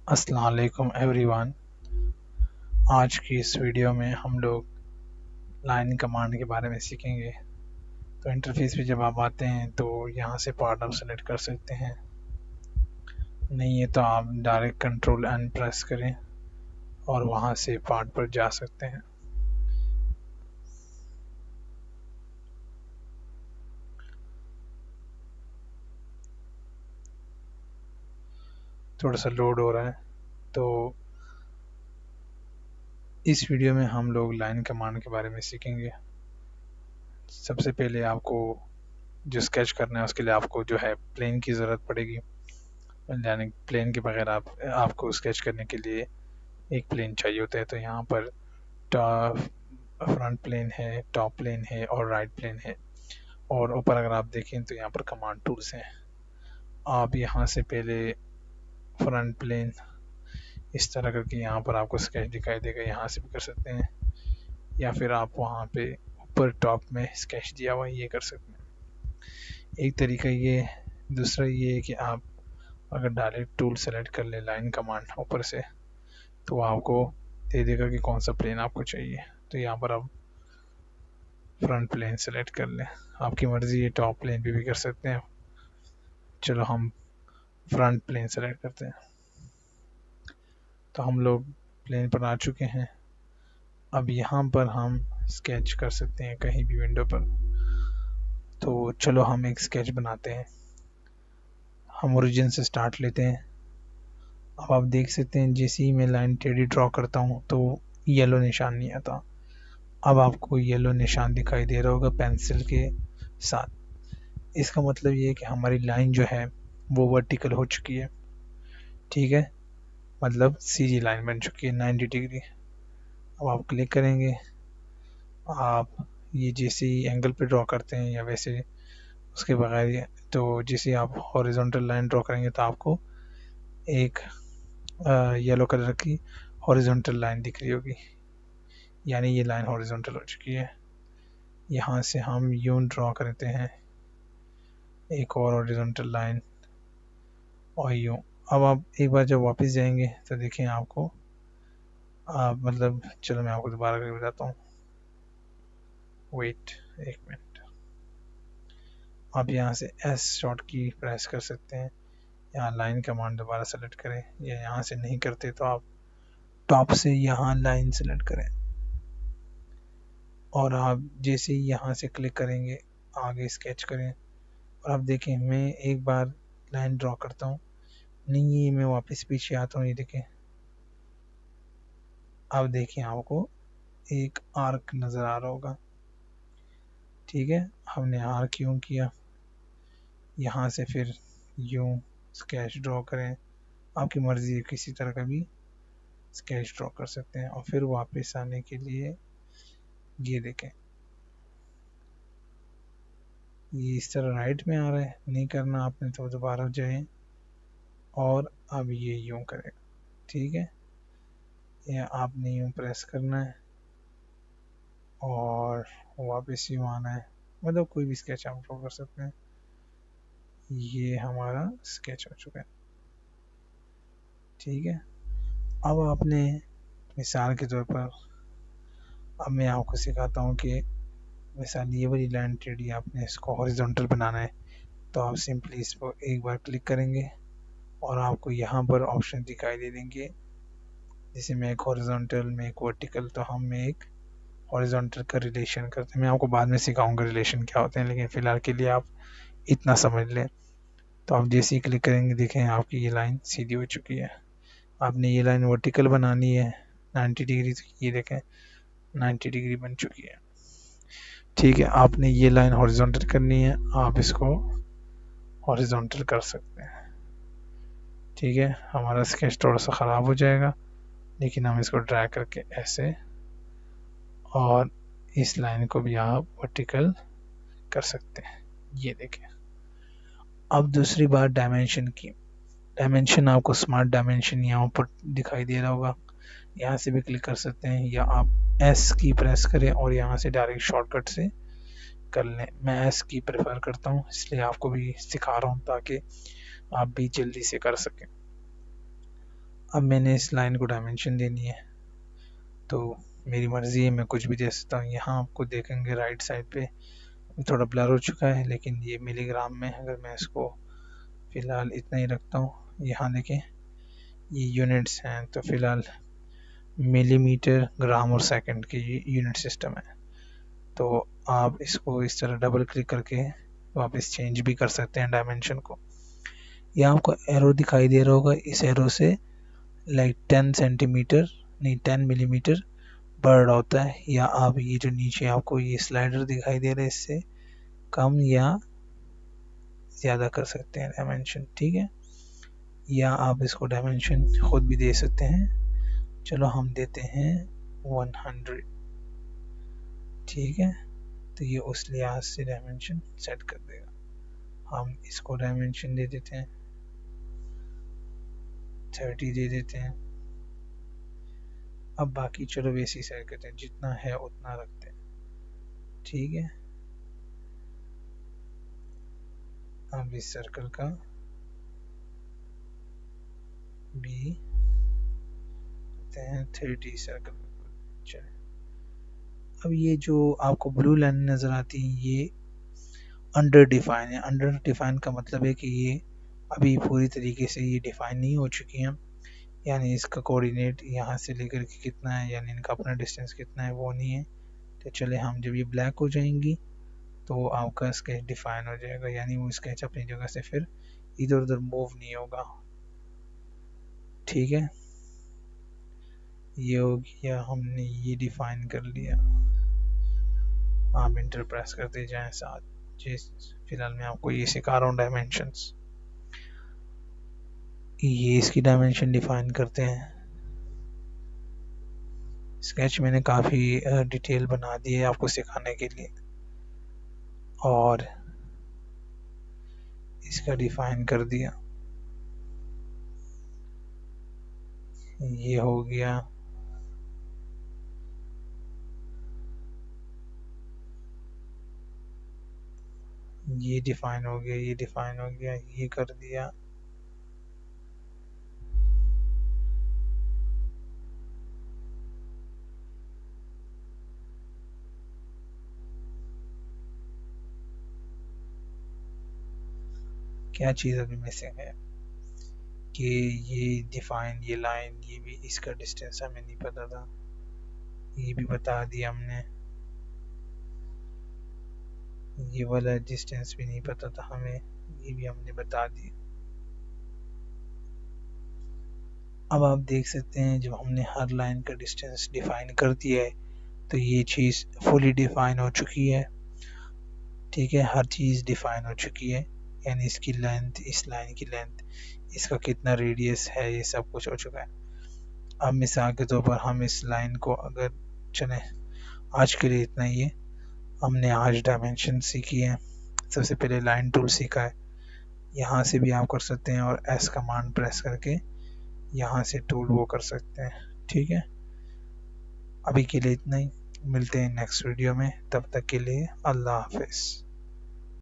अस्सलाम वालेकुम एवरीवन। आज की इस वीडियो में हम लोग लाइन कमांड के बारे में सीखेंगे। तो इंटरफेस पे जब आप आते हैं तो यहाँ से पार्ट आप सेलेक्ट कर सकते हैं, नहीं है तो आप डायरेक्ट कंट्रोल एन प्रेस करें और वहाँ से पार्ट पर जा सकते हैं। थोड़ा सा लोड हो रहा है। तो इस वीडियो में हम लोग लाइन कमांड के बारे में सीखेंगे। सबसे पहले आपको जो स्केच करना है उसके लिए आपको जो है प्लेन की ज़रूरत पड़ेगी, यानी प्लेन के बगैर आपको स्केच करने के लिए एक प्लेन चाहिए होता है। तो यहाँ पर फ्रंट प्लेन है, टॉप प्लेन है और राइट प्लेन है। और ऊपर अगर आप देखें तो यहाँ पर कमांड टूल्स हैं। आप यहाँ से पहले फ्रंट प्लेन इस तरह करके यहाँ पर आपको स्केच दिखाई देगा, यहाँ से भी कर सकते हैं, या फिर आप वहाँ पे ऊपर टॉप में स्केच दिया हुआ ये कर सकते हैं। एक तरीका ये, दूसरा ये है कि आप अगर डायरेक्ट टूल सेलेक्ट कर ले लाइन कमांड ऊपर से तो आपको दे देगा कि कौन सा प्लेन आपको चाहिए। तो यहाँ पर आप फ्रंट प्लेन सेलेक्ट कर लें, आपकी मर्ज़ी है, टॉप प्लेन भी कर सकते हैं। चलो हम फ्रंट प्लेन सेलेक्ट करते हैं। तो हम लोग प्लेन पर आ चुके हैं। अब यहाँ पर हम स्केच कर सकते हैं कहीं भी विंडो पर। तो चलो हम एक स्केच बनाते हैं। हम ओरिजिन से स्टार्ट लेते हैं। अब आप देख सकते हैं जैसे ही मैं लाइन टेढ़ी ड्रॉ करता हूँ तो येलो निशान नहीं आता। अब आपको येलो निशान दिखाई दे रहा होगा पेंसिल के साथ। इसका मतलब ये है कि हमारी लाइन जो है वो वर्टिकल हो चुकी है, ठीक है, मतलब सीधी लाइन बन चुकी है 90 डिग्री। अब आप क्लिक करेंगे, आप ये जैसे ही एंगल पे ड्रॉ करते हैं या वैसे उसके बगैर, तो जैसे आप हॉरिजॉन्टल लाइन ड्रॉ करेंगे तो आपको एक येलो कलर की हॉरिजॉन्टल लाइन दिख रही होगी, यानी ये लाइन हॉरिजॉन्टल हो चुकी है। यहाँ से हम यूं ड्रॉ करते हैं एक और हॉरिजॉन्टल लाइन और यूं। अब आप एक बार जब वापस जाएंगे तो देखें आपको मतलब चलो मैं आपको दोबारा करके बताता हूँ। वेट एक मिनट। आप यहाँ से एस शॉर्ट की प्रेस कर सकते हैं, यहाँ लाइन कमांड दोबारा सेलेक्ट करें, या यहाँ से नहीं करते तो आप टॉप से यहाँ लाइन सेलेक्ट करें और आप जैसे ही यहाँ से क्लिक करेंगे आगे स्केच करें। और आप देखें मैं एक बार लाइन ड्रॉ करता हूँ, नहीं ये मैं वापस पीछे आता हूँ, ये देखें। अब देखें आपको एक आर्क नज़र आ रहा होगा, ठीक है। हमने आर्क यूं किया, यहाँ से फिर यूं स्केच ड्रॉ करें, आपकी मर्ज़ी है किसी तरह का भी स्केच ड्रॉ कर सकते हैं। और फिर वापस आने के लिए ये देखें, ये इस तरह राइट में आ रहा है, नहीं करना आपने तो दोबारा जाएं और अब ये यूं करेगा, ठीक है। या आपने यूं प्रेस करना है और वापस यूं आना है, मतलब कोई भी स्केच आप ड्रॉ कर सकते हैं। ये हमारा स्केच हो चुका है, ठीक है। अब आपने मिसाल के तौर पर, अब मैं आपको सिखाता हूँ कि मिसाल ये वाली लाइन टेढ़ी आपने इसको हॉरिजॉन्टल बनाना है। तो आप सिंपली इस पर एक बार क्लिक करेंगे और आपको यहाँ पर ऑप्शन दिखाई दे देंगे, जैसे मैं एक हॉरिजॉन्टल में एक वर्टिकल, तो हम एक हॉरिजॉन्टल का रिलेशन करते हैं। मैं आपको बाद में सिखाऊंगा रिलेशन क्या होते हैं, लेकिन फ़िलहाल के लिए आप इतना समझ लें। तो आप जैसे ही क्लिक करेंगे देखें आपकी ये लाइन सीधी हो चुकी है। आपने ये लाइन वर्टिकल बनानी है 90 डिग्री, तो ये देखें 90 डिग्री बन चुकी है, ठीक है। आपने ये लाइन हॉरिजॉन्टल करनी है, आप इसको हॉरिजॉन्टल कर सकते हैं, ठीक है। हमारा स्केच थोड़ा सा ख़राब हो जाएगा, लेकिन हम इसको ड्रैग करके ऐसे, और इस लाइन को भी आप वर्टिकल कर सकते हैं, ये देखें। अब दूसरी बात डायमेंशन की। डायमेंशन आपको स्मार्ट डायमेंशन यहाँ पर दिखाई दे रहा होगा, यहाँ से भी क्लिक कर सकते हैं, या आप एस की प्रेस करें और यहाँ से डायरेक्ट शॉर्टकट से कर लें। मैं एस की प्रेफर करता हूँ, इसलिए आपको भी सिखा रहा हूँ ताकि आप भी जल्दी से कर सकें। अब मैंने इस लाइन को डायमेंशन देनी है, तो मेरी मर्ज़ी है, मैं कुछ भी दे सकता हूँ। यहाँ आपको देखेंगे राइट साइड पे थोड़ा ब्लर हो चुका है, लेकिन ये मिलीग्राम में, अगर मैं इसको फ़िलहाल इतना ही रखता हूँ, यहाँ देखें ये यूनिट्स हैं, तो फ़िलहाल मिलीमीटर, ग्राम और सेकंड की यूनिट सिस्टम है। तो आप इसको इस तरह डबल क्लिक करके वापस चेंज भी कर सकते हैं डायमेंशन को। यहाँ आपको एरो दिखाई दे रहा होगा, इस एरो से लाइक 10 सेंटीमीटर नहीं 10 मिलीमीटर बढ़ रहा होता है, या आप ये जो नीचे आपको ये स्लाइडर दिखाई दे रहा है, इससे कम या ज़्यादा कर सकते हैं डायमेंशन, ठीक है। या आप इसको डायमेंशन खुद भी दे सकते हैं। चलो हम देते हैं 100, ठीक है। तो ये उस लिहाज से डायमेंशन सेट कर देगा। हम इसको डायमेंशन दे देते हैं 30 दे देते हैं। अब बाकी चलो वैसे ही सेट करते हैं, जितना है उतना रखते हैं, ठीक है। अब इस सर्कल का भी 30 सर्कल। चले, अब ये जो आपको ब्लू लाइन नज़र आती है, ये अंडर डिफाइन है। अंडर डिफाइन का मतलब है कि ये अभी पूरी तरीके से ये डिफाइन नहीं हो चुकी हैं, यानी इसका कोऑर्डिनेट यहाँ से लेकर के कितना है, यानी इनका अपना डिस्टेंस कितना है, वो नहीं है। तो चले, हम जब ये ब्लैक हो जाएंगी तो आपका स्केच डिफाइन हो जाएगा, यानी वो स्केच अपनी जगह से फिर इधर उधर मूव नहीं होगा, ठीक है। ये हो गया, हमने ये डिफाइन कर लिया। आप इंटर प्रेस करते जाएं साथ, जिस फिलहाल मैं आपको ये सिखा रहा हूँ डायमेंशंस। ये इसकी डायमेंशन डिफाइन करते हैं। स्केच मैंने काफ़ी डिटेल बना दी है आपको सिखाने के लिए, और इसका डिफाइन कर दिया। ये हो गया, ये डिफाइन हो गया, ये डिफाइन हो गया, ये कर दिया। क्या चीज़ अभी मिसिंग है कि ये डिफाइन, ये लाइन, ये भी इसका डिस्टेंस हमें नहीं पता था, ये भी बता दिया हमने। ये वाला डिस्टेंस भी नहीं पता था हमें, ये भी हमने बता दिया। अब आप देख सकते हैं जब हमने हर लाइन का डिस्टेंस डिफाइन कर दिया है, तो ये चीज़ फुली डिफाइन हो चुकी है, ठीक है। हर चीज़ डिफाइन हो चुकी है, यानी इसकी लेंथ, इस लाइन की लेंथ, इसका कितना रेडियस है, ये सब कुछ हो चुका है। अब मिसाल के तौर पर हम इस लाइन को अगर चलें, आज के लिए इतना ही है। हमने आज डायमेंशन सीखी है। सबसे पहले लाइन टूल सीखा है, यहाँ से भी आप कर सकते हैं, और एस कमांड प्रेस करके यहाँ से टूल वो कर सकते हैं, ठीक है। अभी के लिए इतना ही, मिलते हैं नेक्स्ट वीडियो में, तब तक के लिए अल्लाह हाफिज़।